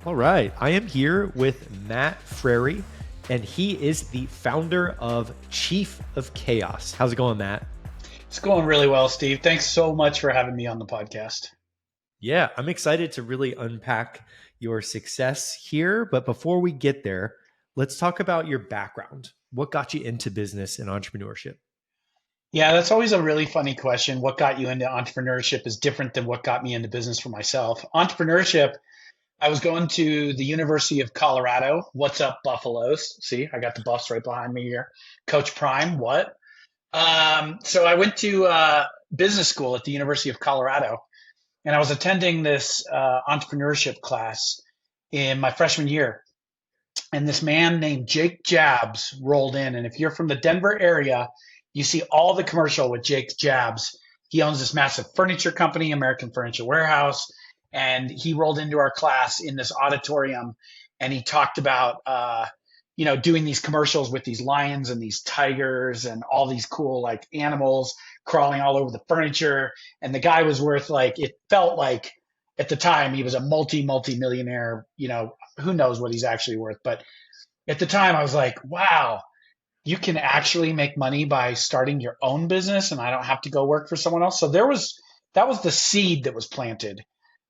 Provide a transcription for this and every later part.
All right. I am here with Matt Frary, and he is the founder of Chief of Chaos. How's it going, Matt? It's going really well, Steve. Thanks so much for having me on the podcast. Yeah, I'm excited to really unpack your success here. But before we get there, let's talk about your background. What got you into business and entrepreneurship? Yeah, that's always a really funny question. What got you into entrepreneurship is different than what got me into business for myself. Entrepreneurship, I was going to the University of Colorado. What's up, Buffaloes? See, I got the Buffs right behind me here. Coach Prime, what? So I went to business school at the University of Colorado, and I was attending this entrepreneurship class in my freshman year. And this man named Jake Jabs rolled in. And if you're from the Denver area, you see all the commercial with Jake Jabs. He owns this massive furniture company, American Furniture Warehouse, and he rolled into our class in this auditorium, and he talked about doing these commercials with these lions and these tigers and all these cool like animals crawling all over the furniture. And the guy was worth like it felt like at the time he was a multi millionaire. Who knows what he's actually worth, but at the time I was like, wow, you can actually make money by starting your own business and I don't have to go work for someone else. So that was the seed that was planted.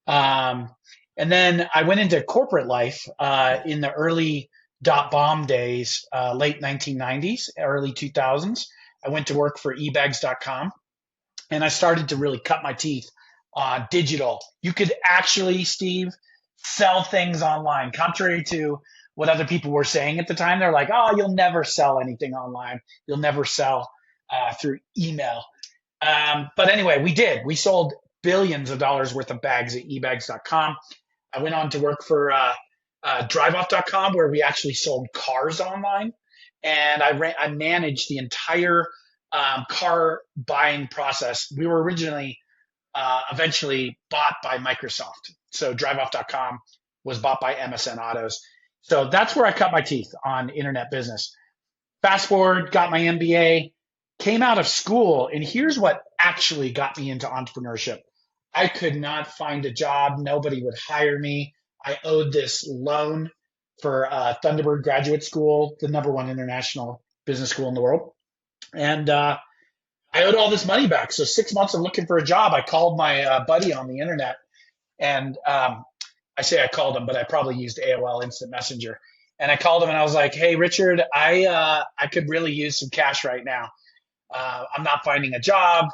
Um, and then I went into corporate life in the early dot bomb days, late 1990s, early 2000s. I went to work for ebags.com and I started to really cut my teeth on digital. You could actually, Steve, sell things online, contrary to what other people were saying at the time. They're like, oh, you'll never sell anything online. You'll never sell through email. But anyway, we did. We sold billions of dollars worth of bags at ebags.com. I went on to work for driveoff.com, where we actually sold cars online. And I managed the entire car buying process. We were originally eventually bought by Microsoft. So driveoff.com was bought by MSN Autos. So that's where I cut my teeth on internet business. Fast forward, got my MBA, came out of school, and here's what actually got me into entrepreneurship. I could not find a job. Nobody would hire me. I owed this loan for Thunderbird Graduate School, the number one international business school in the world. And I owed all this money back. So 6 months of looking for a job, I called my buddy on the internet, and I say I called him, but I probably used AOL Instant Messenger. And I called him and I was like, "Hey, Richard, I could really use some cash right now. I'm not finding a job.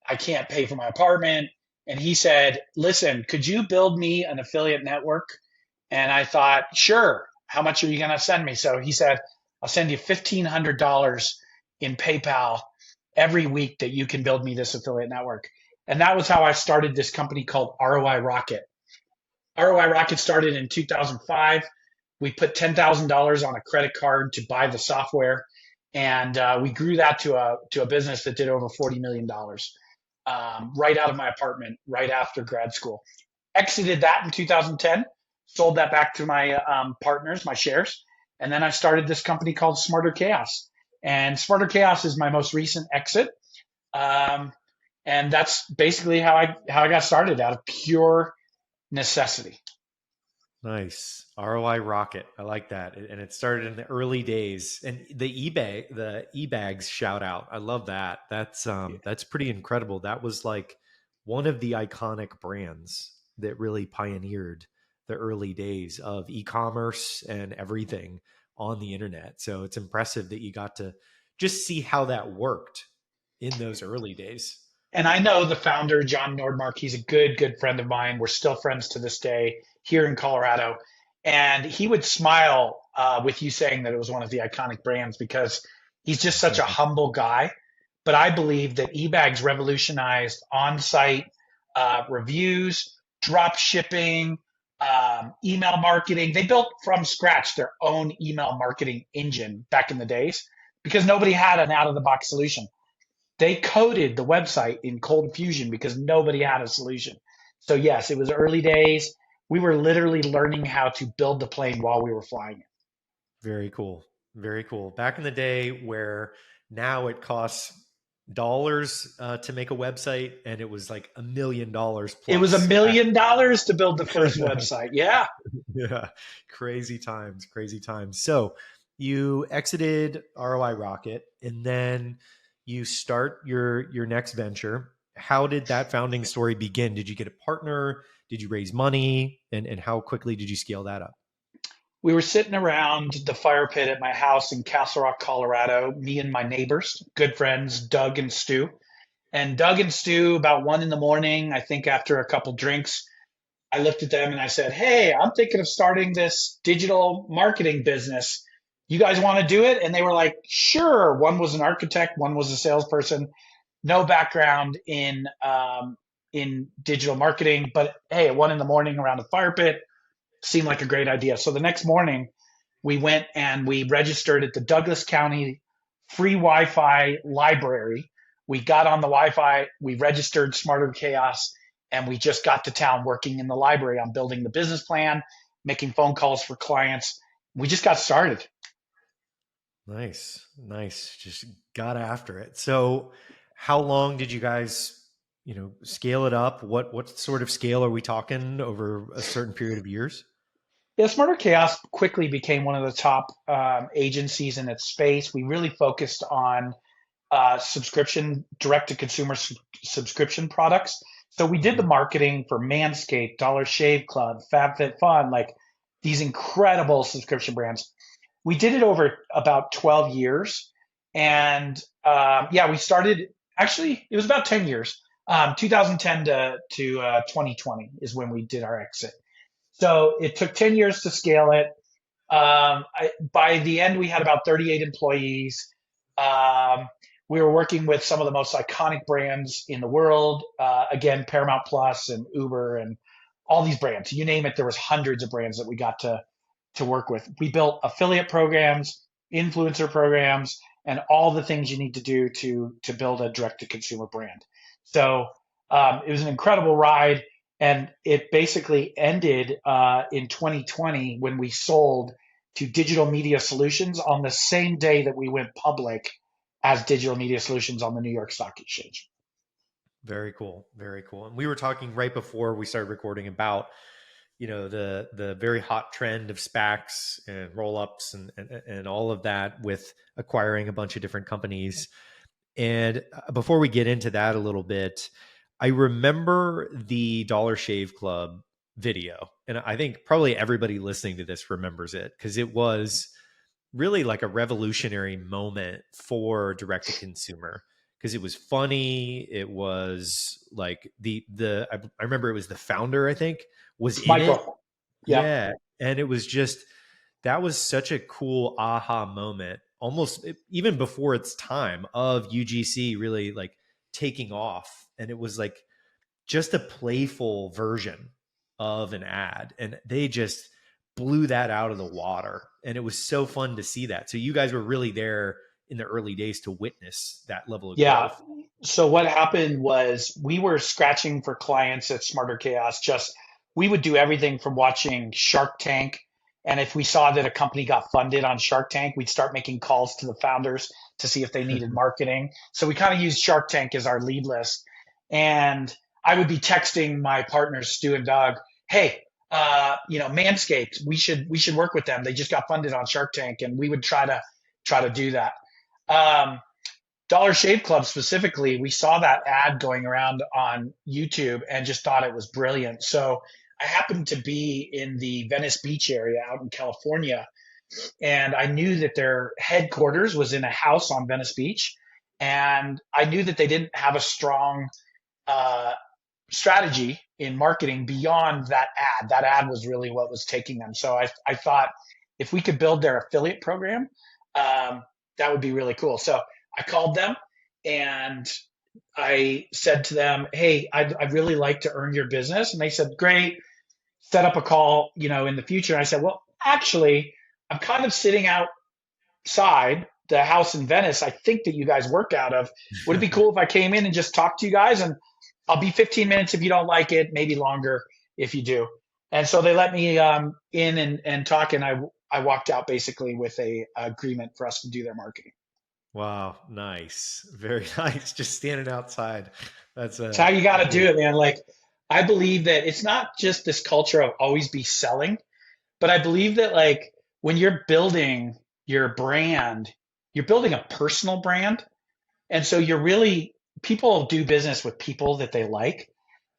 I can't pay for my apartment." And he said, "Listen, could you build me an affiliate network?" And I thought, "Sure. How much are you going to send me?" So he said, "I'll send you $1,500 in PayPal every week that you can build me this affiliate network." And that was how I started this company called ROI Rocket. ROI Rocket started in 2005. We put $10,000 on a credit card to buy the software, and we grew that to a business that did over $40 million right out of my apartment, right after grad school. Exited that in 2010, sold that back to my partners, my shares, and then I started this company called Smarter Chaos. And Smarter Chaos is my most recent exit, um, and that's basically how I got started out of pure necessity. Nice. ROI rocket. I like that. And it started in the early days. And the eBags shout out. I love that. That's pretty incredible. That was like one of the iconic brands that really pioneered the early days of e-commerce and everything on the internet. So it's impressive that you got to just see how that worked in those early days. And I know the founder, John Nordmark. He's a good friend of mine. We're still friends to this day here in Colorado. And he would smile with you saying that it was one of the iconic brands because he's just such a humble guy. But I believe that eBags revolutionized on-site reviews, drop shipping, email marketing. They built from scratch their own email marketing engine back in the days because nobody had an out-of-the-box solution. They coded the website in Cold Fusion because nobody had a solution. So yes, it was early days. We were literally learning how to build the plane while we were flying it. Very cool. Very cool. Back in the day where now it costs dollars to make a website, and it was like $1 million It was a plus. million dollars to build the first website. Yeah. Yeah, crazy times, crazy times. So you exited ROI Rocket, and then you start your next venture. How did that founding story begin? Did you get a partner? Did you raise money? And how quickly did you scale that up? We were sitting around the fire pit at my house in Castle Rock, Colorado, me and my neighbors, good friends, Doug and Stu. And Doug and Stu, about 1 in the morning, I think after a couple drinks, I looked at them and I said, "Hey, I'm thinking of starting this digital marketing business. You guys want to do it?" And they were like, "Sure." One was an architect, one was a salesperson, no background in digital marketing, but hey, at 1 in the morning around the fire pit seemed like a great idea. So the next morning, we went and we registered at the Douglas County free Wi-Fi library. We got on the Wi-Fi, we registered Smarter Chaos, and we just got to town working in the library on building the business plan, making phone calls for clients. We just got started. Nice, nice. Just got after it. So, how long did you guys, scale it up? What sort of scale are we talking over a certain period of years? Yeah, Smarter Chaos quickly became one of the top agencies in its space. We really focused on subscription, direct to consumer subscription products. So we did the Hmm. marketing for Manscaped, Dollar Shave Club, FabFitFun, like these incredible subscription brands. We did it over about 12 years. And yeah, we started, actually, it was about 10 years. 2010 to 2020 is when we did our exit. So it took 10 years to scale it. By the end, we had about 38 employees. Um, we were working with some of the most iconic brands in the world. Again, Paramount Plus and Uber and all these brands. You name it, there was hundreds of brands that we got to work with. We built affiliate programs, influencer programs, and all the things you need to do to build a direct to consumer brand. So it was an incredible ride, and it basically ended in 2020 when we sold to Digital Media Solutions on the same day that we went public as Digital Media Solutions on the New York Stock Exchange. Very cool, very cool. And we were talking right before we started recording about the very hot trend of SPACs and roll ups and all of that with acquiring a bunch of different companies. And before we get into that a little bit, I remember the Dollar Shave Club video. And I think probably everybody listening to this remembers it because it was really like a revolutionary moment for direct to consumer because it was funny. It was like I remember it was the founder, I think, was in it. Michael, yeah, Yeah. And it was just that was such a cool aha moment, almost even before its time of UGC really like taking off. And it was like just a playful version of an ad. And they just blew that out of the water. And it was so fun to see that. So you guys were really there in the early days to witness that level of yeah. growth. So what happened was we were scratching for clients at Smarter Chaos. Just we would do everything from watching Shark Tank, and if we saw that a company got funded on Shark Tank, we'd start making calls to the founders to see if they needed marketing. So we kind of used Shark Tank as our lead list, and I would be texting my partners Stu and Doug, "Hey, Manscaped, we should work with them. They just got funded on Shark Tank," and we would try to do that. Um, Dollar Shave Club specifically, we saw that ad going around on YouTube and just thought it was brilliant. So I happened to be in the Venice Beach area out in California, and I knew that their headquarters was in a house on Venice Beach. And I knew that they didn't have a strong uh, strategy in marketing beyond that ad. That ad was really what was taking them. So I thought if we could build their affiliate program, um, that would be really cool. So I called them and I said to them, "Hey, I'd really like to earn your business." And they said, "Great, set up a call, in the future." And I said, "Well, actually, I'm kind of sitting outside the house in Venice. I think that you guys work out of. Would it be cool if I came in and just talked to you guys? And I'll be 15 minutes if you don't like it, maybe longer if you do." And so they let me in and talk, and I walked out basically with a agreement for us to do their marketing. Wow, nice. Very nice. Just standing outside. That's It's how you got to do really it, man. Like, I believe that it's not just this culture of always be selling, but I believe that like when you're building your brand, you're building a personal brand. And so you're really, people do business with people that they like.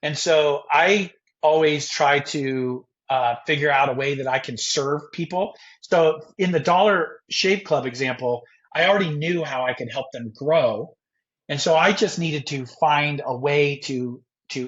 And so I always try to figure out a way that I can serve people. So in the Dollar Shave Club example, I already knew how I could help them grow. And so I just needed to find a way to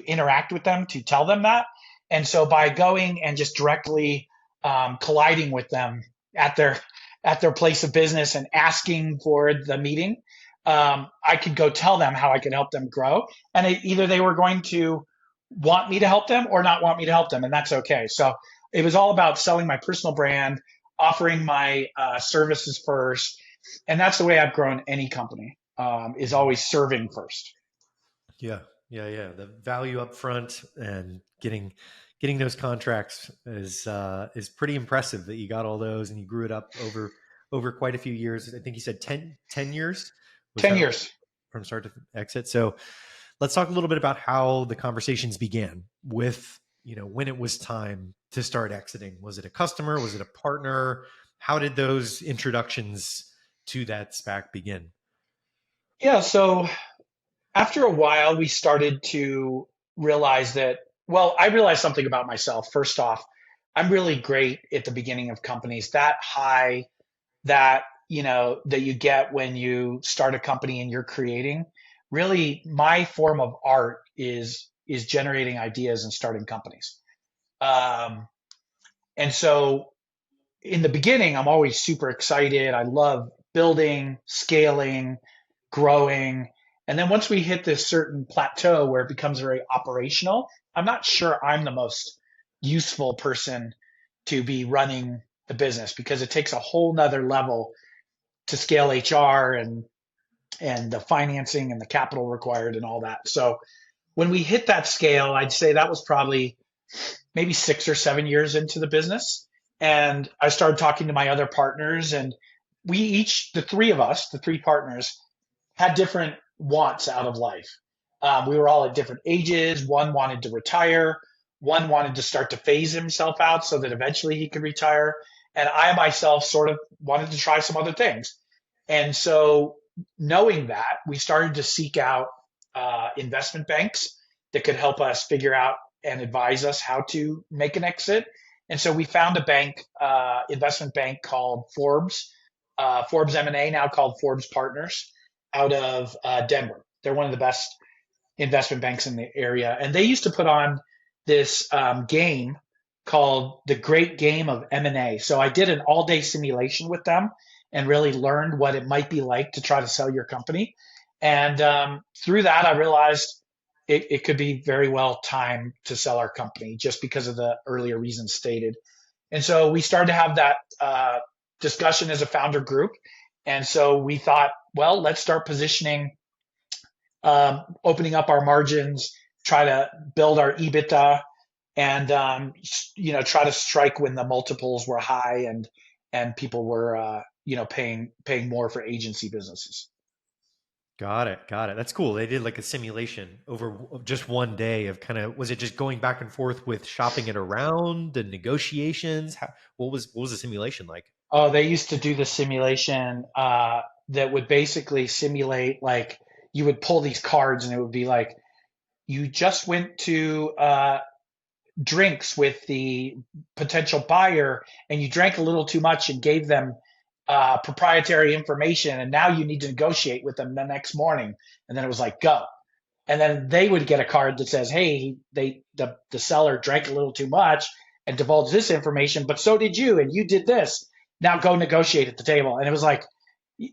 interact with them, to tell them that. And so by going and just directly colliding with them at their place of business and asking for the meeting, I could go tell them how I could help them grow. And either they were going to want me to help them or not want me to help them, and that's okay. So it was all about selling my personal brand, offering my services first, and that's the way I've grown any company. Is always serving first. yeah, yeah. The value up front and getting those contracts is pretty impressive that you got all those and you grew it up over quite a few years. I think you said 10 years. Was 10 that years. from start to exit? So let's talk a little bit about how the conversations began with, when it was time to start exiting. Was it a customer? Was it a partner? How did those introductions to that SPAC begin? Yeah. So after a while, we started to realize that, well, I realized something about myself. First off, I'm really great at the beginning of companies. That high that, that you get when you start a company and you're creating, really my form of art is generating ideas and starting companies. Um, and so in the beginning, I'm always super excited. I love building, scaling, growing. And then once we hit this certain plateau where it becomes very operational, I'm not sure I'm the most useful person to be running the business because it takes a whole nother level to scale HR and the financing and the capital required and all that. So when we hit that scale, I'd say that was probably maybe 6 or 7 years into the business. And I started talking to my other partners, and we each, the three of us, the three partners, had different wants out of life. We were all at different ages. One wanted to retire. One wanted to start to phase himself out so that eventually he could retire. And I myself sort of wanted to try some other things. And so, knowing that, we started to seek out investment banks that could help us figure out and advise us how to make an exit. And so we found a bank, investment bank called Forbes M&A, now called Forbes Partners, out of Denver. They're one of the best investment banks in the area, and they used to put on this game called the Great Game of M&A. So I did an all-day simulation with them and really learned what it might be like to try to sell your company. And through that, I realized it could be very well time to sell our company just because of the earlier reasons stated. And so we started to have that discussion as a founder group. And so we thought, well, let's start positioning, opening up our margins, try to build our EBITDA, and try to strike when the multiples were high and people were paying more for agency businesses. Got it. Got it. That's cool. They did like a simulation over just one day of was it just going back and forth with shopping it around and negotiations? What was the simulation like? Oh, they used to do the simulation that would basically simulate like you would pull these cards and it would be like you just went to drinks with the potential buyer and you drank a little too much and gave them proprietary information, and now you need to negotiate with them the next morning. And then it was like, go. And then they would get a card that says, hey, the seller drank a little too much and divulged this information, but so did you, and you did this. Now go negotiate at the table. And it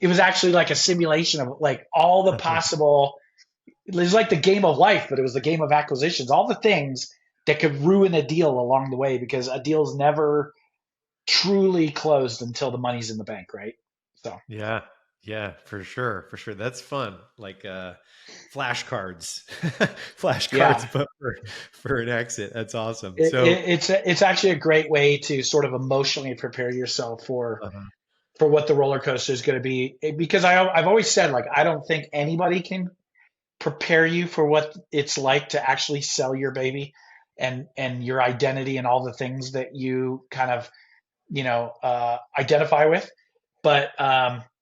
was actually like a simulation of like all the possible, it was like the game of life, but it was the game of acquisitions, all the things that could ruin a deal along the way, because a deal's never truly closed until the money's in the bank, right? So Yeah. Yeah, for sure. For sure. That's fun. Like flashcards. yeah, Flashcards, but for an exit. That's awesome. it, So it, it's actually a great way to sort of emotionally prepare yourself for uh for what the roller coaster is going to be. Because I've always said, like, I don't think anybody can prepare you for what it's like to actually sell your baby and your identity and all the things that you kind of, identify with. But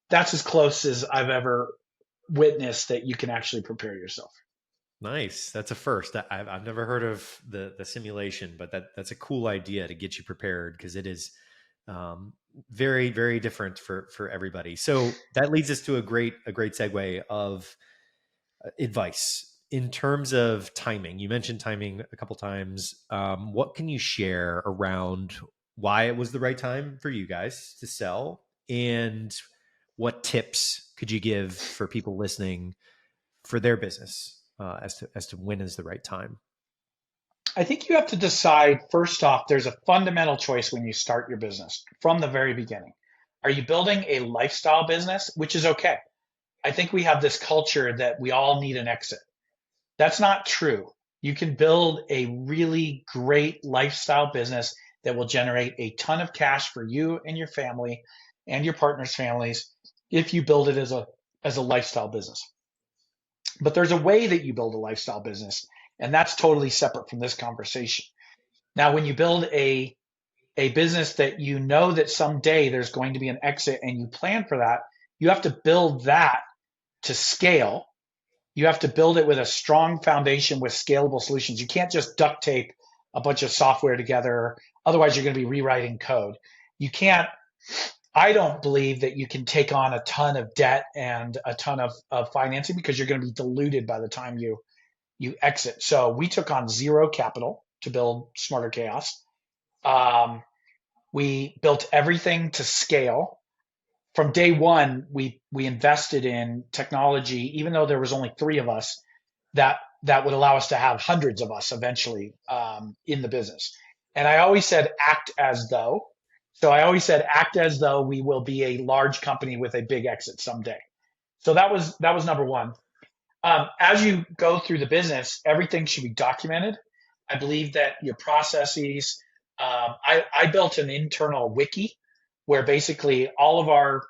that's as close as I've ever witnessed that you can actually prepare yourself. Nice. That's a first. I've never heard of the simulation, but that's a cool idea to get you prepared because it is um, very very different for everybody. So that leads us to a great segue of advice in terms of timing. You mentioned timing a couple times. What can you share around why it was the right time for you guys to sell, and what tips could you give for people listening for their business as to when is the right time? I think you have to decide first off, there's a fundamental choice when you start your business from the very beginning. Are you building a lifestyle business, which is okay? I think we have this culture that we all need an exit. That's not true. You can build a really great lifestyle business that will generate a ton of cash for you and your family and your partner's families if you build it as a lifestyle business. But there's a way that you build a lifestyle business, and that's totally separate from this conversation. Now, when you build a business that you know that someday there's going to be an exit and you plan for that, you have to build that to scale. You have to build it with a strong foundation with scalable solutions. You can't just duct tape a bunch of software together. Otherwise, you're going to be rewriting code. You can't, I don't believe that you can take on a ton of debt and a ton of financing because you're going to be diluted by the time you exit. So we took on zero capital to build Smarter Chaos. Um, we built everything to scale. From day one, we invested in technology, even though there was only three of us, that would allow us to have hundreds of us eventually in the business. And I always said, act as though. So I always said, act as though we will be a large company with a big exit someday. So that was number one. As you go through the business, everything should be documented. I believe that your processes. I built an internal wiki where basically all of our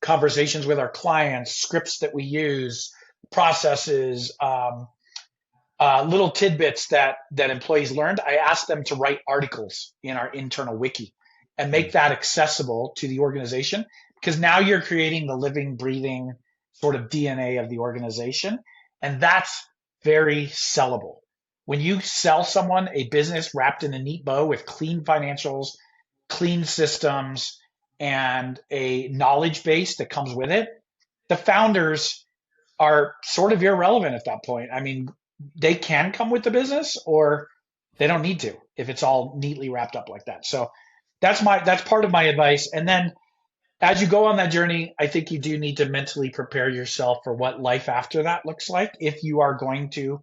conversations with our clients, scripts that we use, processes, little tidbits that employees learned. I asked them to write articles in our internal wiki and make Mm. that accessible to the organization because now you're creating the living, breathing sort of DNA of the organization, and that's very sellable. When you sell someone a business wrapped in a neat bow with clean financials, clean systems, and a knowledge base that comes with it, the founders are sort of irrelevant at that point. I mean, they can come with the business or they don't need to if it's all neatly wrapped up like that. So that's part of my advice. And then as you go on that journey, I think you do need to mentally prepare yourself for what life after that looks like if you are going to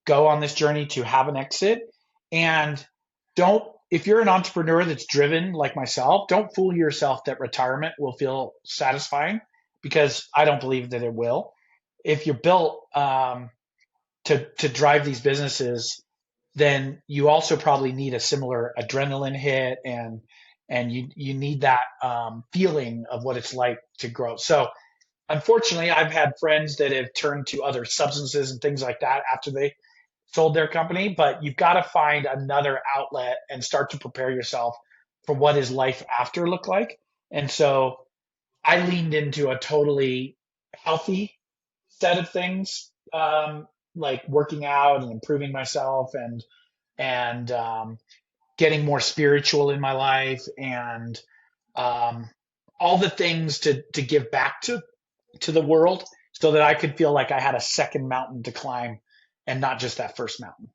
go on this journey to have an exit. And don't, if you're an entrepreneur that's driven like myself, don't fool yourself that retirement will feel satisfying because I don't believe that it will. If you're built to drive these businesses, then you also probably need a similar adrenaline hit and you need that feeling of what it's like to grow. So unfortunately, I've had friends that have turned to other substances and things like that after they sold their company, but you've got to find another outlet and start to prepare yourself for what is life after look like. And so I leaned into a totally healthy set of things, like working out and improving myself and getting more spiritual in my life and um, all the things to give back to the world so that I could feel like I had a second mountain to climb and not just that first mountain.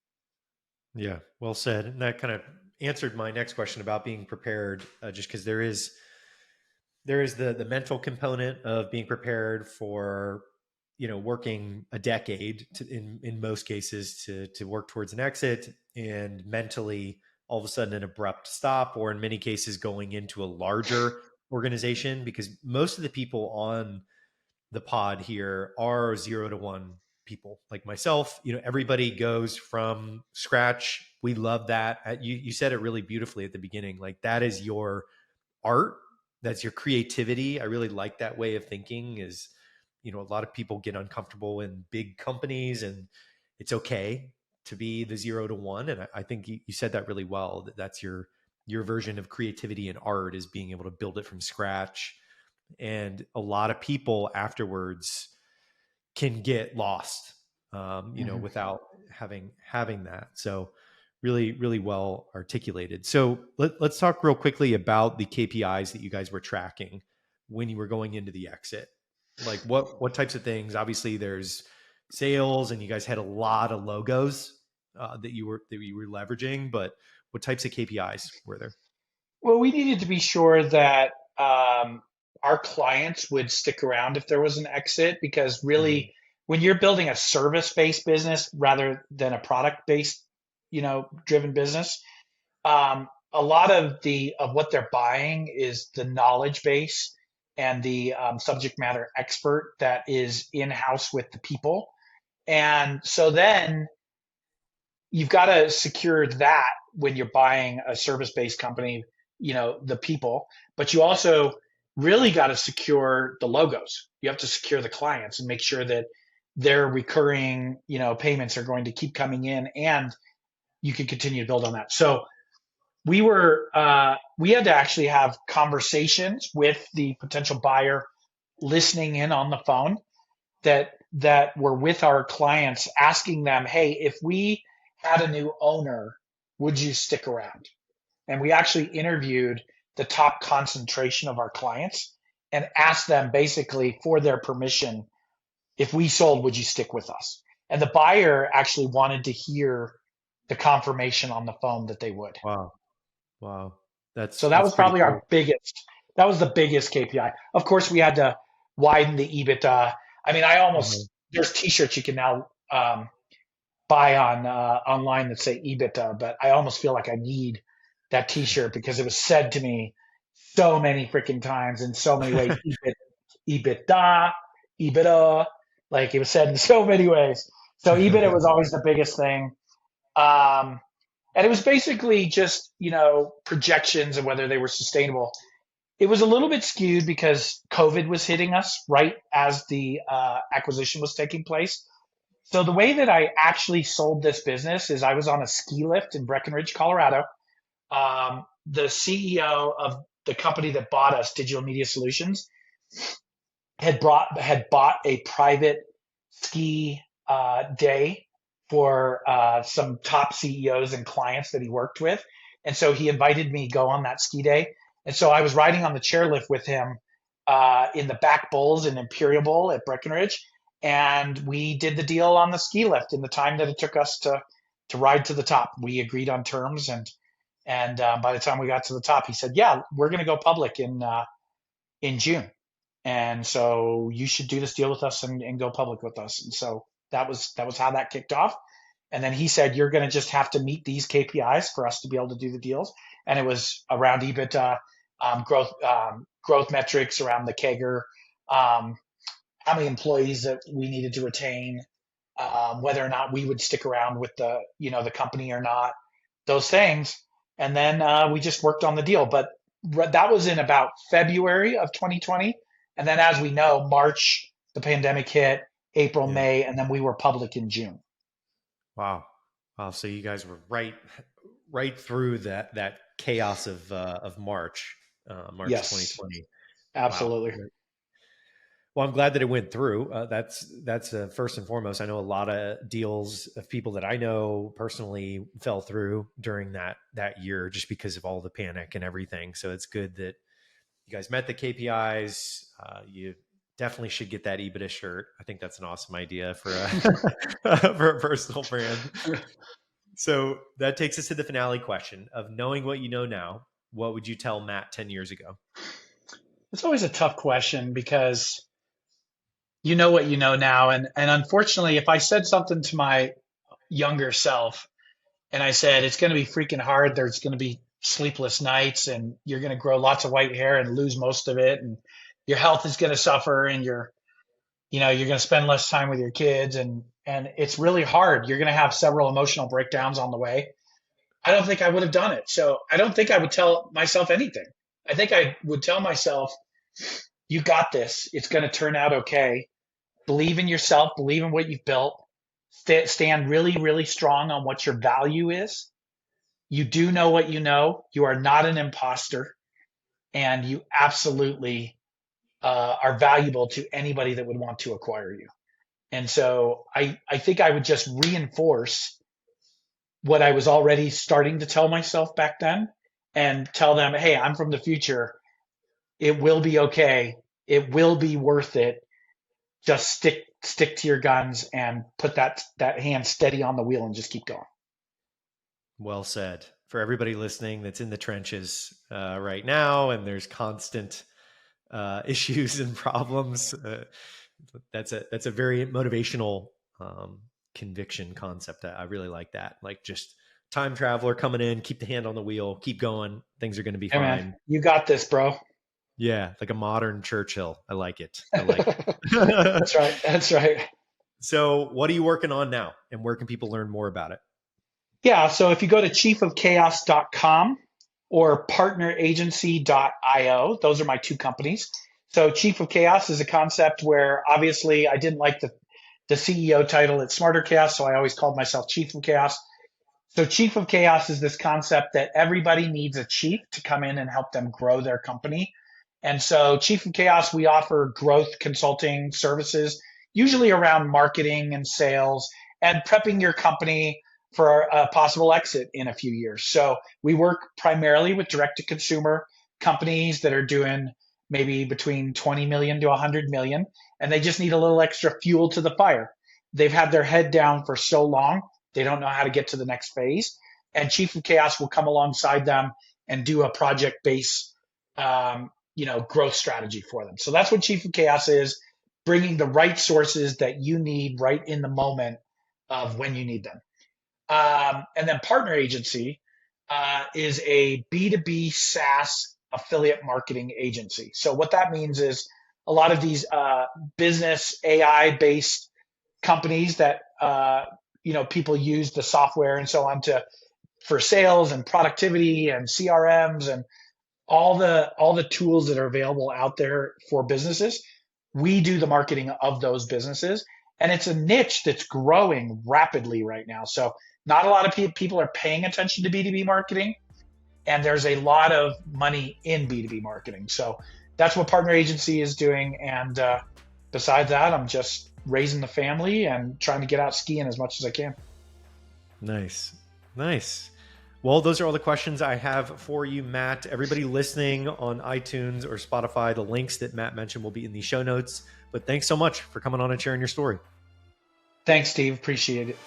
Yeah, well said. And that kind of answered my next question about being prepared, just because there is the mental component of being prepared for working a decade in most cases to work towards an exit, and mentally all of a sudden an abrupt stop, or in many cases going into a larger organization, because most of the people on the pod here are 0 to 1 people like myself. Everybody goes from scratch. We love that. You said it really beautifully at the beginning. Like, that is your art, that's your creativity. I really like that way of thinking. Is, a lot of people get uncomfortable in big companies, and it's okay to be the 0 to 1. And I think you said that really well. That's your version of creativity and art, is being able to build it from scratch. And a lot of people afterwards can get lost, Mhm. without having that. So really, really well articulated. So let's talk real quickly about the KPIs that you guys were tracking when you were going into the exit. Like what types of things? Obviously, there's sales, and you guys had a lot of logos that you were leveraging. But what types of KPIs were there? Well, we needed to be sure that our clients would stick around if there was an exit, because Mhm. really, when you're building a service-based business rather than a product-based, driven business, a lot of what they're buying is the knowledge base and the subject matter expert that is in-house with the people. And so then you've got to secure that when you're buying a service-based company, the people, but you also really got to secure the logos. You have to secure the clients and make sure that their recurring, payments are going to keep coming in, and you can continue to build on that. So we had to actually have conversations with the potential buyer, listening in on the phone, that were with our clients, asking them, hey, if we had a new owner, would you stick around? And we actually interviewed the top concentration of our clients and asked them basically for their permission, if we sold, would you stick with us? And the buyer actually wanted to hear the confirmation on the phone that they would. Wow. Wow. That's So that that's was pretty probably cool. that was the biggest KPI. Of course, we had to widen the EBITDA. I mean, Uh-huh. there's t-shirts you can now buy on online that say EBITDA, but I almost feel like I need that t-shirt because it was said to me so many freaking times in so many ways. EBITDA, EBITDA, like it was said in so many ways. So EBITDA was always the biggest thing. Um, and it was basically just, projections and whether they were sustainable. It was a little bit skewed because COVID was hitting us right as the acquisition was taking place. So the way that I actually sold this business is I was on a ski lift in Breckenridge, Colorado. The CEO of the company that bought us, Digital Media Solutions, had bought a private ski day for some top CEOs and clients that he worked with, and so he invited me to go on that ski day. And so I was riding on the chairlift with him in the back bowls in Imperial Bowl at Breckenridge, and we did the deal on the ski lift in the time that it took us to ride to the top. We agreed on terms, and by the time we got to the top, he said, "Yeah, we're going to go public in June." And so you should do this deal with us and go public with us. And so that was how that kicked off. And then he said, you're going to just have to meet these KPIs for us to be able to do the deals. And it was around EBITDA, growth metrics around the CAGR, how many employees that we needed to retain, whether or not we would stick around with the company or not, those things. And then we just worked on the deal. But that was in about February of 2020. And then, as we know, March, the pandemic hit, April, Yeah. May, and then we were public in June. Wow. Wow. So you guys were right through that chaos of March Yes, 2020. Wow. absolutely. Well, I'm glad that it went through. That's first and foremost. I know a lot of deals of people that I know personally fell through during that year just because of all the panic and everything. So it's good that you guys met the KPIs. You definitely should get that EBITDA shirt. I think that's an awesome idea for a for a personal brand. So that takes us to the finale question of knowing what you know now. What would you tell Matt 10 years ago? It's always a tough question because you know what you know now. And unfortunately, if I said something to my younger self and I said, it's going to be freaking hard, there's going to be sleepless nights and you're going to grow lots of white hair and lose most of it. And your health is going to suffer and you're going to spend less time with your kids and it's really hard. You're going to have several emotional breakdowns on the way. I don't think I would have done it. So I don't think I would tell myself anything. I think I would tell myself, you got this. It's going to turn out okay. Believe in yourself, believe in what you've built, stand really, really strong on what your value is. You do know what you know. You are not an imposter, and you absolutely are valuable to anybody that would want to acquire you. And so I think I would just reinforce what I was already starting to tell myself back then and tell them, hey, I'm from the future. It will be okay. It will be worth it. Just stick to your guns and put that hand steady on the wheel and just keep going. Well said. For everybody listening that's in the trenches right now, and there's constant issues and problems, that's a very motivational conviction concept. I really like that. Like just time traveler coming in, keep the hand on the wheel, keep going. Things are going to be Hey man, fine. you got this, bro. Yeah, like a modern Churchill. I like it. I like it. That's right. That's right. So, what are you working on now, and where can people learn more about it? Yeah. So if you go to chiefofchaos.com or partneragency.io, those are my two companies. So Chief of Chaos is a concept where obviously I didn't like the CEO title at Smarter Chaos, so I always called myself Chief of Chaos. So Chief of Chaos is this concept that everybody needs a chief to come in and help them grow their company. And so Chief of Chaos, we offer growth consulting services, usually around marketing and sales and prepping your company for a possible exit in a few years. So we work primarily with direct to consumer companies that are doing maybe between 20 million to 100 million, and they just need a little extra fuel to the fire. They've had their head down for so long they don't know how to get to the next phase. And Chief of Chaos will come alongside them and do a project based, growth strategy for them. So that's what Chief of Chaos is, bringing the right sources that you need right in the moment of when you need them. And then Partner Agency is a B2B SaaS affiliate marketing agency. So what that means is a lot of these business AI based companies that people use the software and so on to for sales and productivity and CRMs and all the tools that are available out there for businesses. We do the marketing of those businesses, and it's a niche that's growing rapidly right now. So not a lot of people are paying attention to B2B marketing, and there's a lot of money in B2B marketing. So that's what Partner Agency is doing. And besides that, I'm just raising the family and trying to get out skiing as much as I can. Nice. Nice. Well, those are all the questions I have for you, Matt. Everybody listening on iTunes or Spotify, the links that Matt mentioned will be in the show notes. But thanks so much for coming on and sharing your story. Thanks, Steve. Appreciate it.